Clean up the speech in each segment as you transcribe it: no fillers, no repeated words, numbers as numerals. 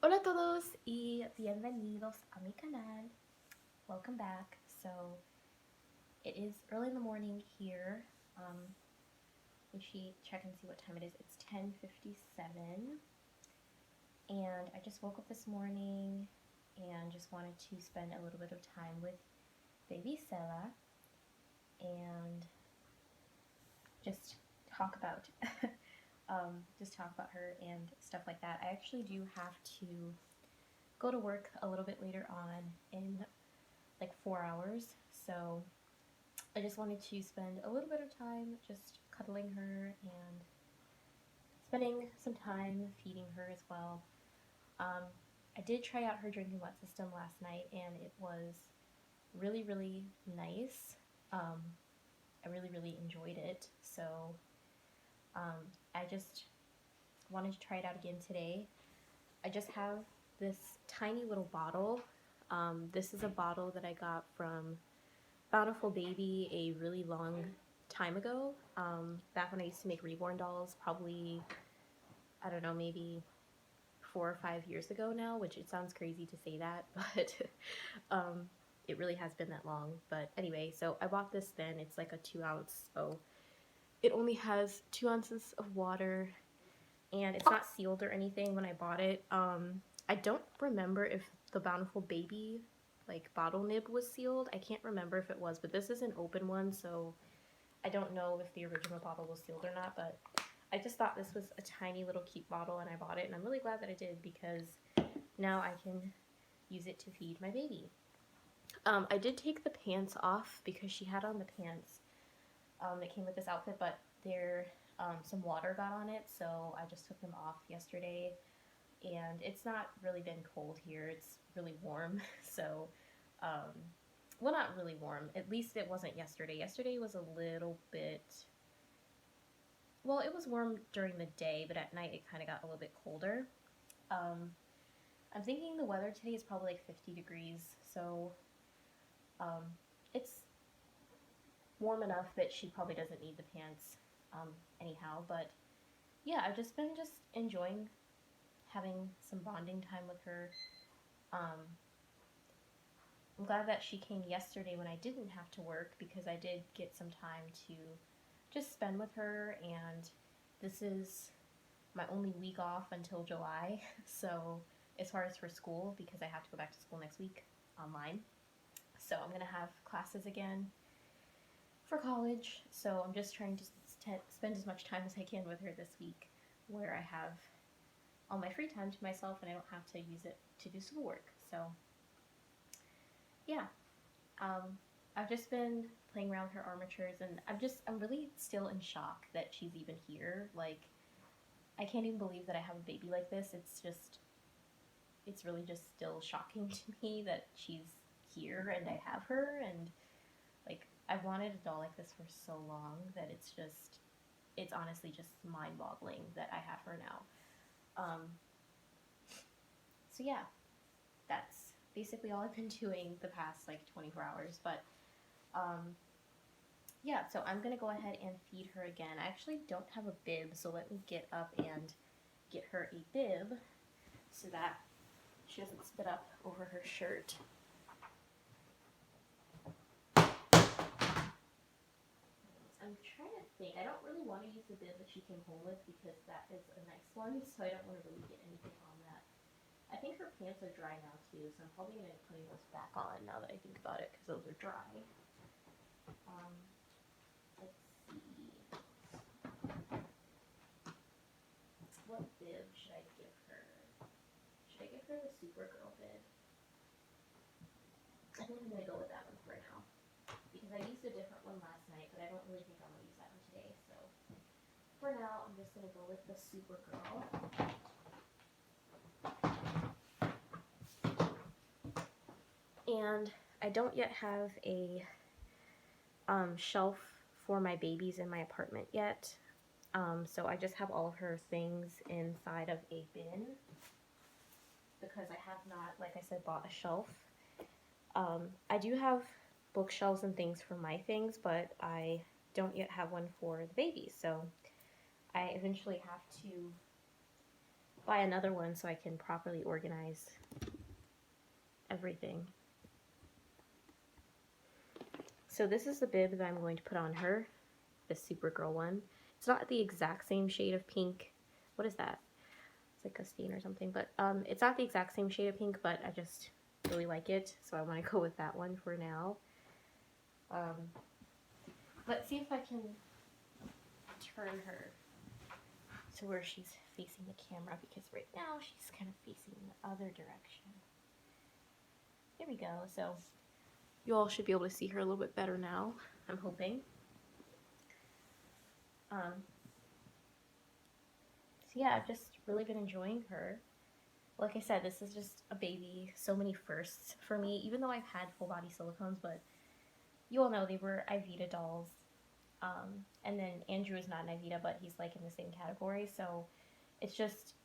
Hola a todos y bienvenidos a mi canal. Welcome back. So it is early in the morning here. We should check and see what time it is. It's 10:57, and I just woke up this morning and just wanted to spend a little bit of time with baby Selah and just talk about her and stuff like that. I actually do have to go to work a little bit later on in like 4 hours, so I just wanted to spend a little bit of time just cuddling her and spending some time feeding her as well. I did try out her drinking wet system last night, and it was really, really nice. I really, really enjoyed it. So I just wanted to try it out again today. I just have this tiny little bottle. This is a bottle that I got from Bountiful Baby a really long time ago, back when I used to make reborn dolls, probably, I don't know, maybe 4 or 5 years ago now, which it sounds crazy to say that, but it really has been that long. But anyway, so I bought this then. It's like a 2 ounce, so it only has 2 ounces of water, and it's not sealed or anything when I bought it. I don't remember if the Bountiful Baby like bottle nib was sealed. I can't remember if it was, but this is an open one, so I don't know if the original bottle was sealed or not, but I just thought this was a tiny little cute bottle and I bought it, and I'm really glad that I did because now I can use it to feed my baby. I did take the pants off because she had on the pants that came with this outfit, but some water got on it, so I just took them off yesterday. And it's not really been cold here. It's really warm. So, well, not really warm. At least it wasn't yesterday. Yesterday was a little bit, well, it was warm during the day, but at night it kind of got a little bit colder. I'm thinking the weather today is probably like 50 degrees. So, it's warm enough that she probably doesn't need the pants anyhow. But yeah, I've just been enjoying having some bonding time with her. I'm glad that she came yesterday when I didn't have to work, because I did get some time to just spend with her, and this is my only week off until July, so as far as for school, because I have to go back to school next week online. So I'm gonna have classes again for college, so I'm just trying to spend as much time as I can with her this week, where I have all my free time to myself and I don't have to use it to do schoolwork. So yeah, I've just been playing around with her armatures, and I'm really still in shock that she's even here. Like, I can't even believe that I have a baby like this. It's really just still shocking to me that she's here and I have her, and like, I've wanted a doll like this for so long that it's honestly just mind-boggling that I have her now. So yeah, that's basically all I've been doing the past like 24 hours. But yeah, so I'm gonna go ahead and feed her again. I actually don't have a bib, so let me get up and get her a bib so that she doesn't spit up over her shirt. I'm trying to think. I don't really want to use the bib that she came home with because that is a nice one, so I don't want to really get anything on that. I think her pants are dry now too, so I'm probably going to be putting those back on now that I think about it, because those are dry. Let's see. What bib should I give her? Should I give her the Supergirl bib? I think I'm going to go with that one for now, because I used a different one last night, but I don't really think I'm going to use that one today. So for now, I'm just going to go with the Supergirl. And I don't yet have a shelf for my babies in my apartment yet. So I just have all of her things inside of a bin, because I have not, like I said, bought a shelf. I do have bookshelves and things for my things, but I don't yet have one for the babies, so I eventually have to buy another one so I can properly organize everything. So this is the bib that I'm going to put on her, the Supergirl one. It's not the exact same shade of pink. What is that? It's like a stain or something, but it's not the exact same shade of pink, but I just really like it, so I want to go with that one for now. Let's see if I can turn her to where she's facing the camera, because right now she's kind of facing the other direction. There we go. So you all should be able to see her a little bit better now, I'm hoping. So yeah, I've just really been enjoying her. Like I said, this is just a baby. So many firsts for me, even though I've had full body silicones, but you all know they were Ivita dolls. And then Andrew is not an Ivita, but he's like in the same category. So it's just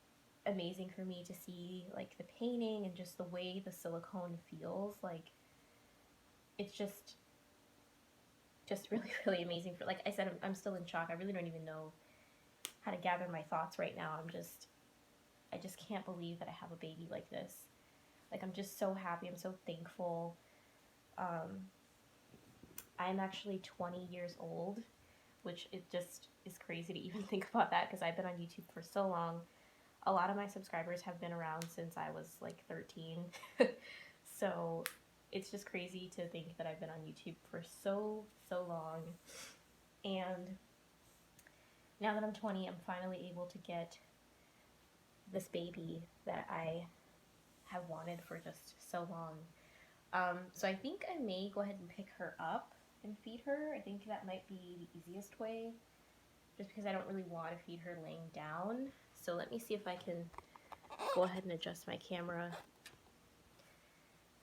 amazing for me to see like the painting and just the way the silicone feels. Like it's just really, really amazing. For, like I said, I'm still in shock. I really don't even know how to gather my thoughts right now. I just can't believe that I have a baby like this. Like, I'm just so happy. I'm so thankful. I'm actually 20 years old, which it just is crazy to even think about that, because I've been on YouTube for so long. A lot of my subscribers have been around since I was like 13. So it's just crazy to think that I've been on YouTube for so long. And now that I'm 20, I'm finally able to get this baby that I have wanted for just so long. So I think I may go ahead and pick her up and feed her. I think that might be the easiest way, just because I don't really want to feed her laying down. So let me see if I can go ahead and adjust my camera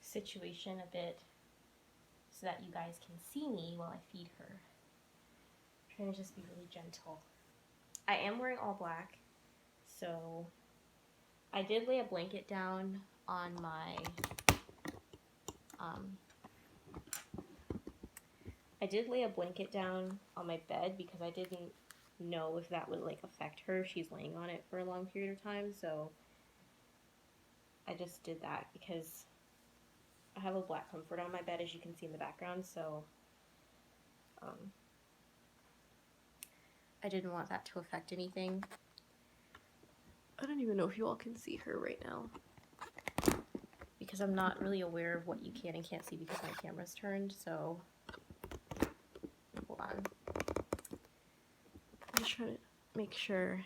situation a bit so that you guys can see me while I feed her. I'm trying to just be really gentle. I am wearing all black, so I did lay a blanket down on my bed, because I didn't know if that would like affect her if she's laying on it for a long period of time. So I just did that because I have a black comfort on my bed, as you can see in the background. So I didn't want that to affect anything. I don't even know if you all can see her right now, because I'm not really aware of what you can and can't see because my camera's turned. So hold on. I'm just trying to make sure.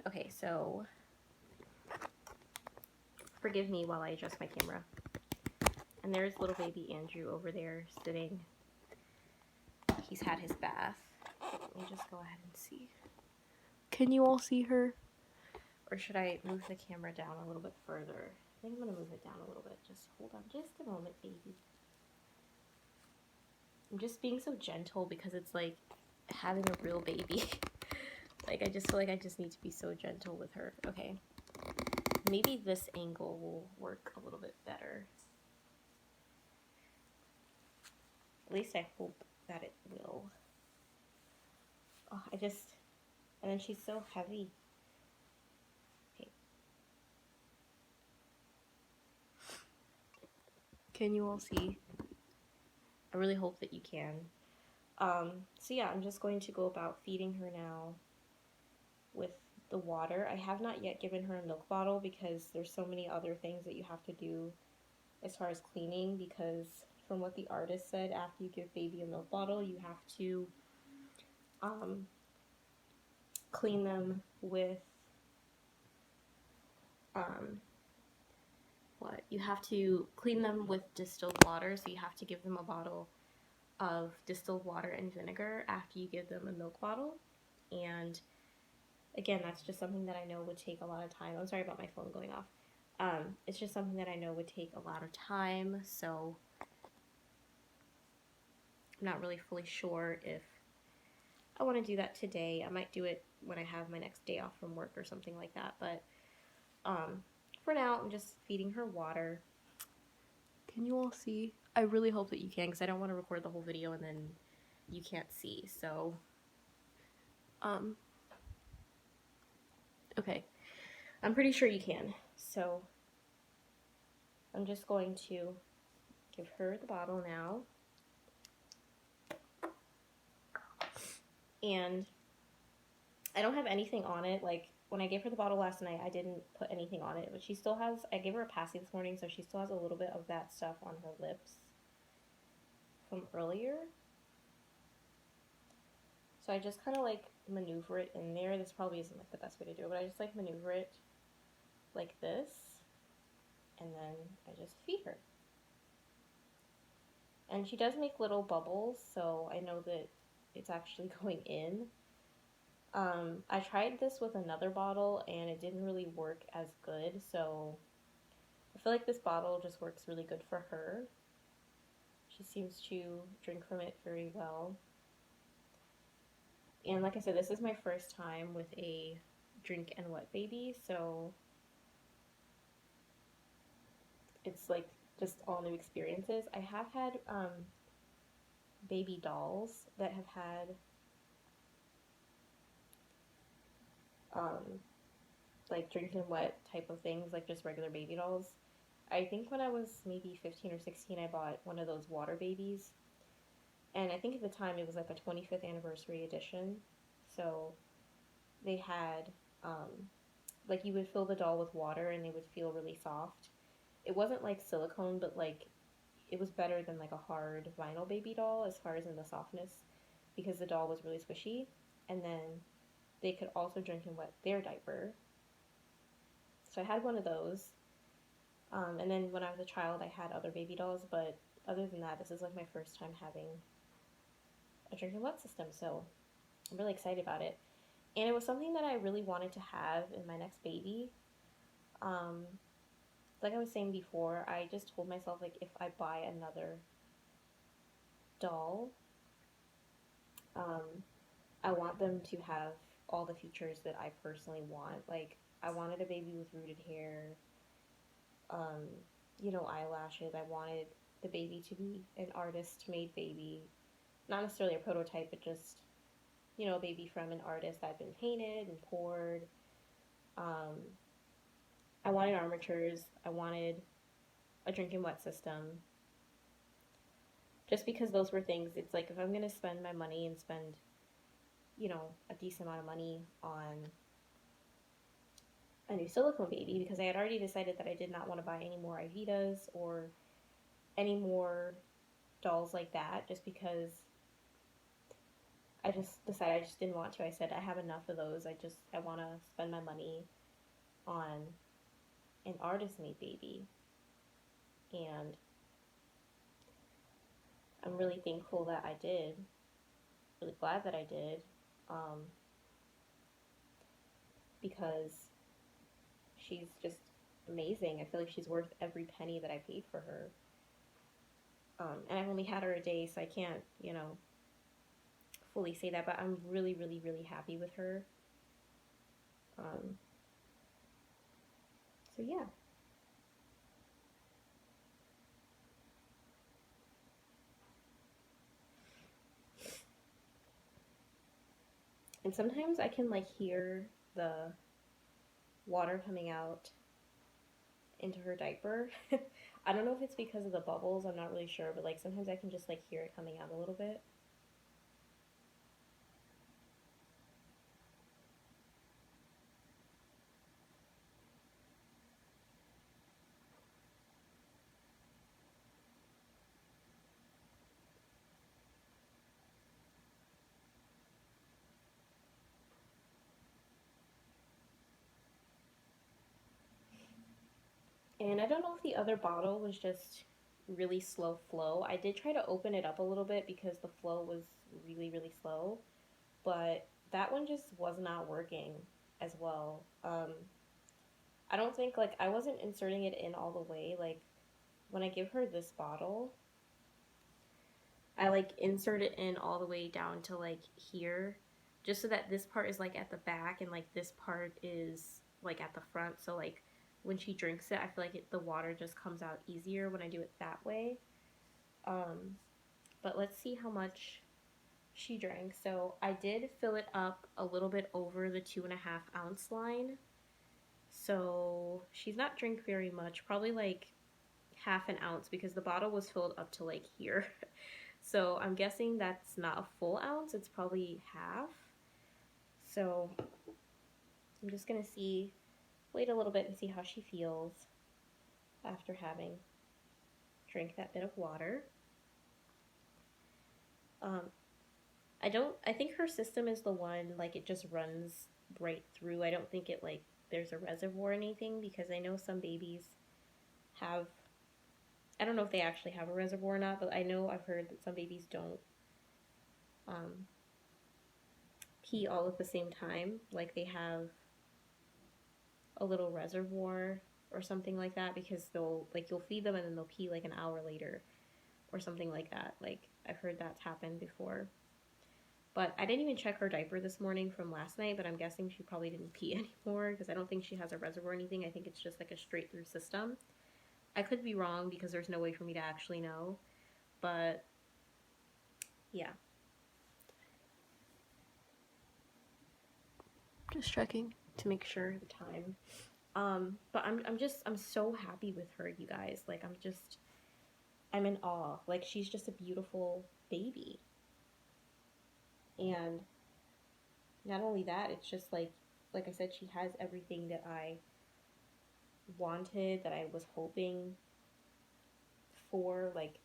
Okay, so forgive me while I adjust my camera. And there's little baby Andrew over there sitting. He's had his bath. Let me just go ahead and see. Can you all see her? Or should I move the camera down a little bit further? I think I'm going to move it down a little bit. Just hold on just a moment, baby. I'm just being so gentle because it's like having a real baby. Like, I just feel like I just need to be so gentle with her. Okay. Maybe this angle will work a little bit better. At least I hope that it will. Oh, and then she's so heavy. Okay. Can you all see? I really hope that you can. So yeah, I'm just going to go about feeding her now with the water. I have not yet given her a milk bottle because there's so many other things that you have to do as far as cleaning, because from what the artist said, after you give baby a milk bottle, you have to clean them with you have to clean them with distilled water. So you have to give them a bottle of distilled water and vinegar after you give them a milk bottle. And again, that's just something that I know would take a lot of time. I'm sorry about my phone going off. It's just something that I know would take a lot of time, so I'm not really fully sure if I want to do that today. I might do it when I have my next day off from work or something like that, but for now, I'm just feeding her water. Can you all see? I really hope that you can, because I don't want to record the whole video and then you can't see, so okay. I'm pretty sure you can. So I'm just going to give her the bottle now. And I don't have anything on it. Like, when I gave her the bottle last night, I didn't put anything on it. But she still has, I gave her a passy this morning, so she still has a little bit of that stuff on her lips from earlier. So I just kind of like maneuver it in there. This probably isn't like the best way to do it, but I just like maneuver it like this. And then I just feed her. And she does make little bubbles, so I know that it's actually going in. I tried this with another bottle and it didn't really work as good, so I feel like this bottle just works really good for her. She seems to drink from it very well. And like I said, this is my first time with a drink and wet baby, so it's like just all new experiences. I have had baby dolls that have had like drink and wet type of things, like just regular baby dolls. I think when I was maybe 15 or 16, I bought one of those water babies. And I think at the time it was like a 25th anniversary edition. So they had, like you would fill the doll with water and they would feel really soft. It wasn't like silicone, but like it was better than like a hard vinyl baby doll as far as in the softness because the doll was really squishy. And then they could also drink and wet their diaper. So I had one of those. And then when I was a child, I had other baby dolls, but other than that, this is like my first time having a drink and wet system, so I'm really excited about it. And it was something that I really wanted to have in my next baby. Like I was saying before, I just told myself, like, if I buy another doll, I want them to have all the features that I personally want. Like, I wanted a baby with rooted hair, you know, eyelashes. I wanted the baby to be an artist-made baby. Not necessarily a prototype, but just, you know, a baby from an artist that had been painted and poured. I wanted armatures. I wanted a drink and wet system. Just because those were things, it's like if I'm going to spend my money and spend, you know, a decent amount of money on a new silicone baby, because I had already decided that I did not want to buy any more Ivitas or any more dolls like that, just because I just decided I just didn't want to. I said I have enough of those. I want to spend my money on an artist-made baby. And I'm really thankful that I did. Really glad that I did. Because she's just amazing. I feel like she's worth every penny that I paid for her. And I've only had her a day, so I can't, you know, fully say that, but I'm really, really, really happy with her. So yeah. And sometimes I can like hear the water coming out into her diaper. I don't know if it's because of the bubbles, I'm not really sure, but like sometimes I can just like hear it coming out a little bit. And I don't know if the other bottle was just really slow flow. I did try to open it up a little bit because the flow was really, really slow, but that one just was not working as well. I don't think, like, I wasn't inserting it in all the way. Like, when I give her this bottle, I like insert it in all the way down to like here, just so that this part is like at the back and like this part is like at the front. So like when she drinks it, I feel like the water just comes out easier when I do it that way. But let's see how much she drank. So I did fill it up a little bit over the 2.5 ounce line. So she's not drink very much, probably like half an ounce because the bottle was filled up to like here. So I'm guessing that's not a full ounce, it's probably half. So I'm just gonna wait a little bit and see how she feels after having drank that bit of water. I think her system is the one, like it just runs right through. I don't think it like there's a reservoir or anything, because I know some babies have, I don't know if they actually have a reservoir or not, but I know I've heard that some babies don't pee all at the same time. Like they have a little reservoir or something like that, because they'll, like, you'll feed them and then they'll pee like an hour later or something like that. Like I've heard that's happened before. But I didn't even check her diaper this morning from last night, but I'm guessing she probably didn't pee anymore because I don't think she has a reservoir or anything. I think it's just like a straight through system. I could be wrong because there's no way for me to actually know, but yeah. Just checking to make sure the time. But I'm so happy with her, you guys. Like I'm in awe. Like she's just a beautiful baby. And not only that, it's just like I said, she has everything that I wanted, that I was hoping for. Like,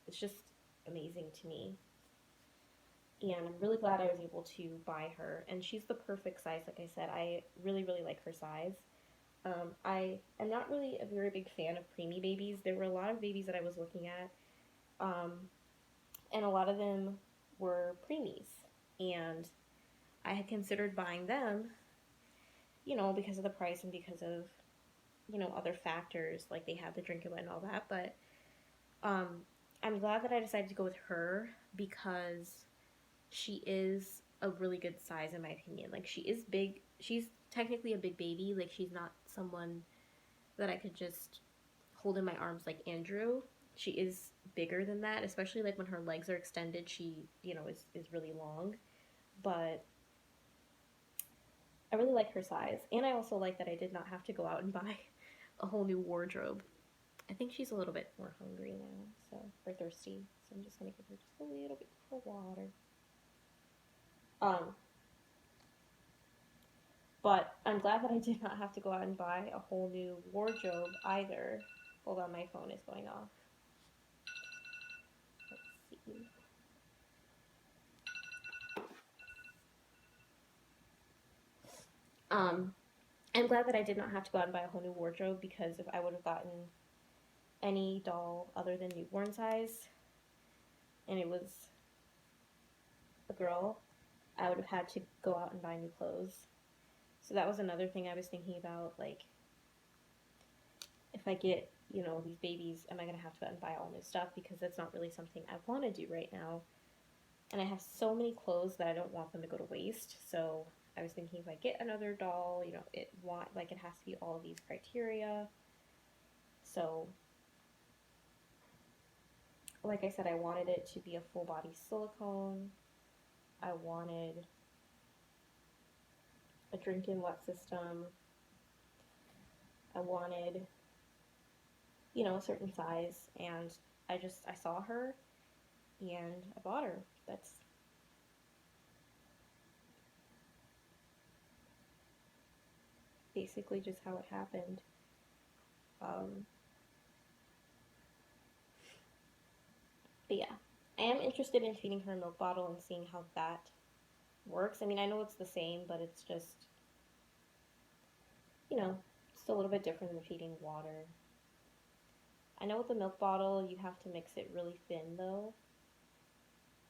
it's just amazing to me. And I'm really glad I was able to buy her. And she's the perfect size, like I said. I really, really like her size. I am not really a very big fan of preemie babies. There were a lot of babies that I was looking at, and a lot of them were preemies. And I had considered buying them, you know, because of the price and because of, you know, other factors, like they have the drink and all that. But I'm glad that I decided to go with her because she is a really good size in my opinion. Like she is big. She's technically a big baby. Like she's not someone that I could just hold in my arms like Andrew. She is bigger than that, especially like when her legs are extended, she, you know, is really long. But I really like her size. And I also like that I did not have to go out and buy a whole new wardrobe. I think she's a little bit more hungry now, so, or thirsty. So I'm just going to give her just a little bit more water. But I'm glad that I did not have to go out and buy a whole new wardrobe either. Hold on, my phone is going off. Let's see. I'm glad that I did not have to go out and buy a whole new wardrobe, because if I would have gotten any doll other than newborn size and it was a girl, I would have had to go out and buy new clothes. So that was another thing I was thinking about, like, if I get, you know, these babies, am I going to have to go out and buy all new stuff? Because that's not really something I want to do right now. And I have so many clothes that I don't want them to go to waste. So I was thinking, if I get another doll, you know, it has to be all of these criteria. So, like I said, I wanted it to be a full body silicone. I wanted a drink-in wet system. I wanted, you know, a certain size, and I saw her and I bought her. That's basically just how it happened. But yeah, I am interested in feeding her a milk bottle and seeing how that works. I mean, I know it's the same, but it's just, you know, just a little bit different than feeding water. I know with the milk bottle, you have to mix it really thin, though,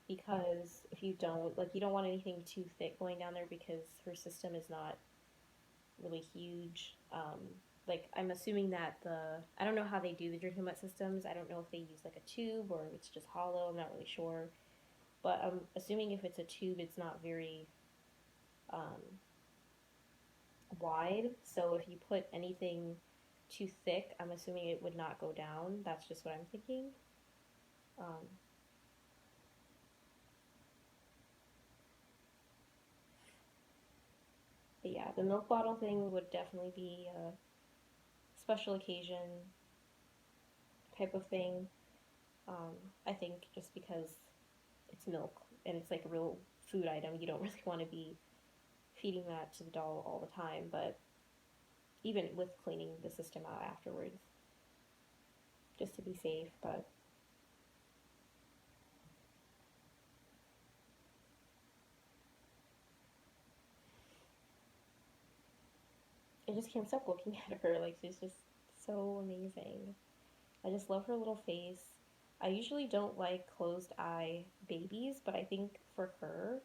because if you don't, like, you don't want anything too thick going down there because her system is not really huge. Like, I'm assuming that I don't know how they do the drinking wet systems. I don't know if they use like a tube or if it's just hollow. I'm not really sure. But I'm assuming if it's a tube, it's not very wide. So if you put anything too thick, I'm assuming it would not go down. That's just what I'm thinking. But yeah, the milk bottle thing would definitely be a special occasion type of thing. I think just because it's milk and it's like a real food item, you don't really want to be feeding that to the doll all the time, but even with cleaning the system out afterwards, just to be safe. But I just can't stop looking at her. Like, she's just so amazing. I just love her little face. I usually don't like closed eye babies, but I think for her,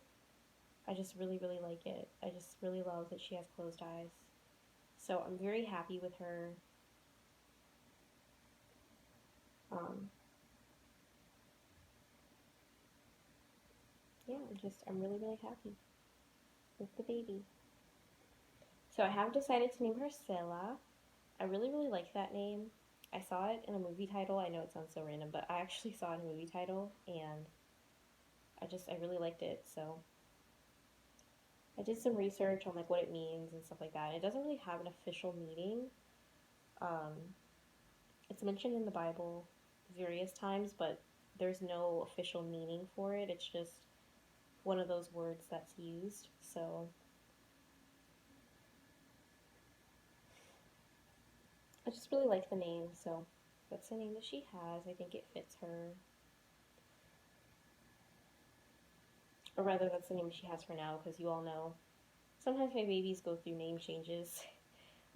I just really, really like it. I just really love that she has closed eyes. So I'm very happy with her. Um, yeah, I'm really, really happy with the baby. So I have decided to name her Selah. I really, really like that name. I saw it in a movie title. I know it sounds so random, but I actually saw it in a movie title, and I really liked it. So I did some research on like what it means and stuff like that. And it doesn't really have an official meaning. Um, it's mentioned in the Bible various times, but there's no official meaning for it. It's just one of those words that's used. So I just really like the name. So that's the name that she has. I think it fits her. Or rather, that's the name she has for now, because you all know sometimes my babies go through name changes.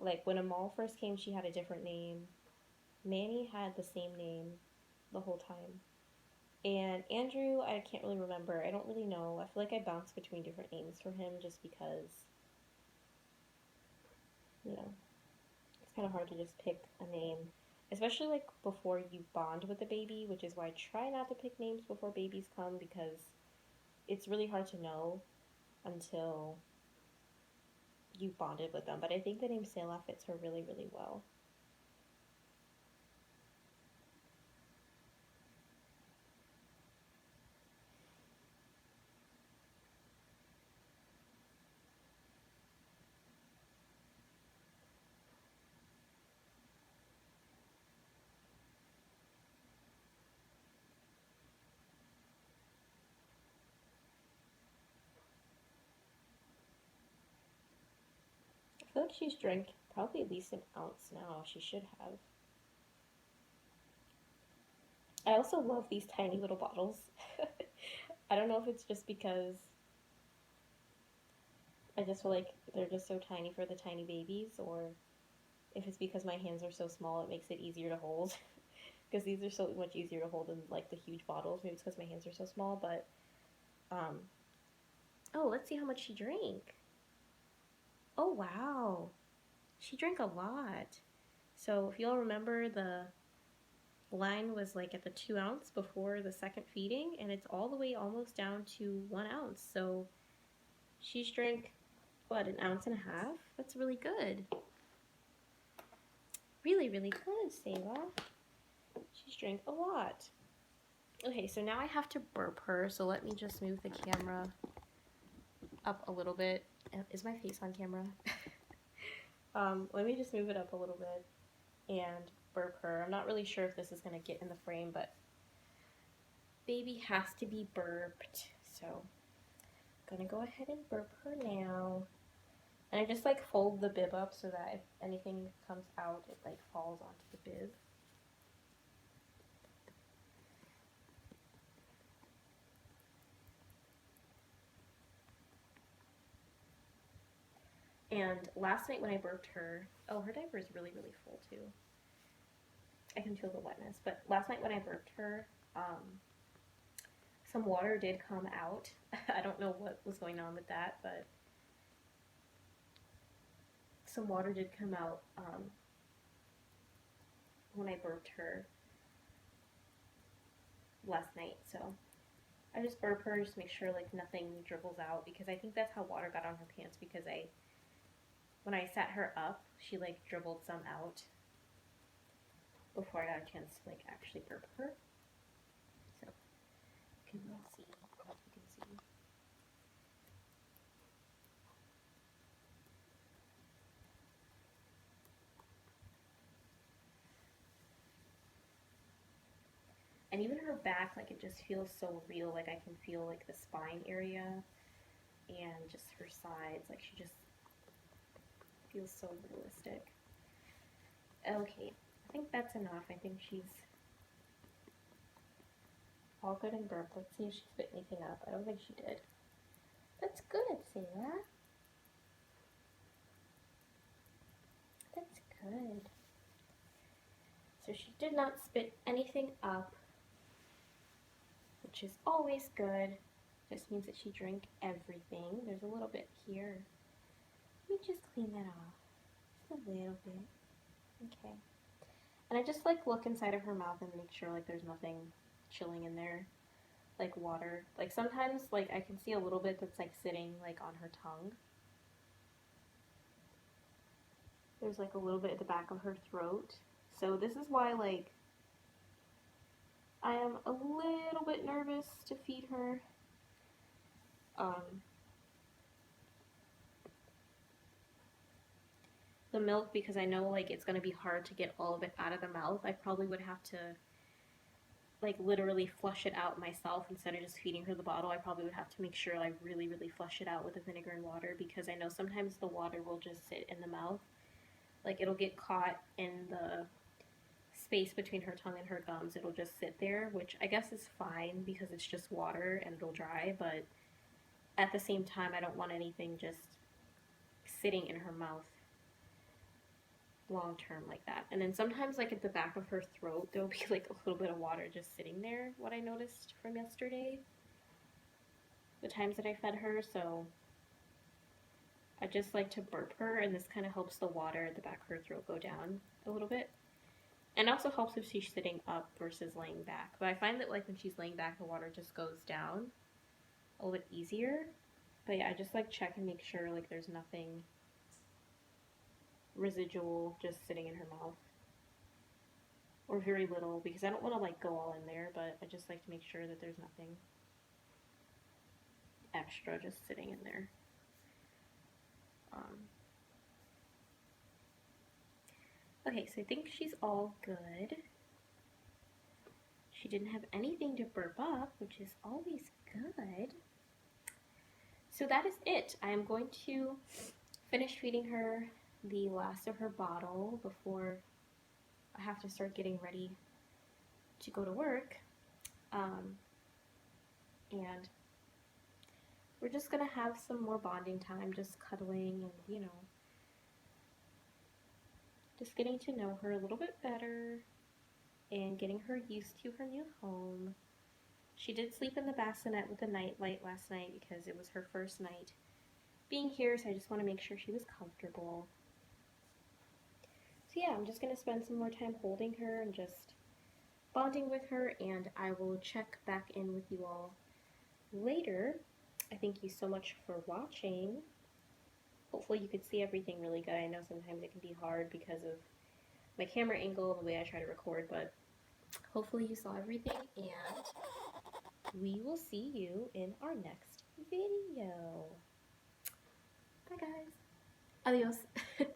Like when Amal first came, she had a different name. Manny had the same name the whole time. And Andrew, I can't really remember. I don't really know. I feel like I bounce between different names for him just because, you know, it's kind of hard to just pick a name. Especially like before you bond with the baby, which is why I try not to pick names before babies come because it's really hard to know until you've bonded with them. But I think the name Selah fits her really, really well. I feel like she's drank probably at least an ounce now. She should have. I also love these tiny little bottles. I don't know if it's just because I just feel like they're just so tiny for the tiny babies, or if it's because my hands are so small, it makes it easier to hold. Because these are so much easier to hold than like the huge bottles. Maybe it's because my hands are so small, but um. Oh, let's see how much she drank. Oh wow, she drank a lot. So if y'all remember, the line was like at the 2 ounce before the second feeding, and it's all the way almost down to 1 ounce. So she's drank what, an ounce and a half? That's really good. Really, really good, Selah. She's drank a lot. Okay, so now I have to burp her, so let me just move the camera up a little bit. Is my face on camera? Let me just move it up a little bit and burp her. I'm not really sure if this is going to get in the frame, but baby has to be burped. So I'm going to go ahead and burp her now. And I just like fold the bib up so that if anything comes out, it like falls onto the bib. And last night when I burped her, oh, her diaper is really, really full too. I can feel the wetness. But last night when I burped her, some water did come out. I don't know what was going on with that, but some water did come out when I burped her last night. So I just burp her just to make sure like nothing dribbles out, because I think that's how water got on her pants, because when I sat her up, she like dribbled some out before I got a chance to like actually burp her. So you can see, you can see. And even her back, like, it just feels so real. Like, I can feel, like, the spine area and just her sides. Like, she just feels so realistic. Okay, I think that's enough. I think she's all good and burped. Let's see if she spit anything up. I don't think she did. That's good, Selah. That's good. So she did not spit anything up, which is always good. Just means that she drank everything. There's a little bit here. Let me just clean that off. Just a little bit. Okay. And I just like look inside of her mouth and make sure like there's nothing chilling in there, like water. Like sometimes like I can see a little bit that's like sitting like on her tongue. There's like a little bit at the back of her throat. So this is why like I am a little bit nervous to feed her. The milk, because I know like it's going to be hard to get all of it out of the mouth. I probably would have to like literally flush it out myself instead of just feeding her the bottle. I probably would have to make sure I really flush it out with the vinegar and water, because I know sometimes the water will just sit in the mouth. Like it'll get caught in the space between her tongue and her gums. It'll just sit there, which I guess is fine because it's just water and it'll dry, but at the same time I don't want anything just sitting in her mouth long term like that. And then sometimes like at the back of her throat there'll be like a little bit of water just sitting there, what I noticed from yesterday, the times that I fed her. So I just like to burp her, and this kind of helps the water at the back of her throat go down a little bit, and also helps if she's sitting up versus laying back. But I find that like when she's laying back the water just goes down a little bit easier. But yeah, I just like check and make sure like there's nothing residual just sitting in her mouth, or very little, because I don't want to like go all in there, but I just like to make sure that there's nothing extra just sitting in there. Okay, so I think she's all good. She didn't have anything to burp up, which is always good. So that is it. I am going to finish feeding her the last of her bottle before I have to start getting ready to go to work. And we're just gonna have some more bonding time, just cuddling and, you know, just getting to know her a little bit better and getting her used to her new home. She did sleep in the bassinet with the night light last night because it was her first night being here, so I just want to make sure she was comfortable. So yeah, I'm just going to spend some more time holding her and just bonding with her, and I will check back in with you all later. I thank you so much for watching. Hopefully you could see everything really good. I know sometimes it can be hard because of my camera angle and the way I try to record, but hopefully you saw everything, and we will see you in our next video. Bye guys. Adios.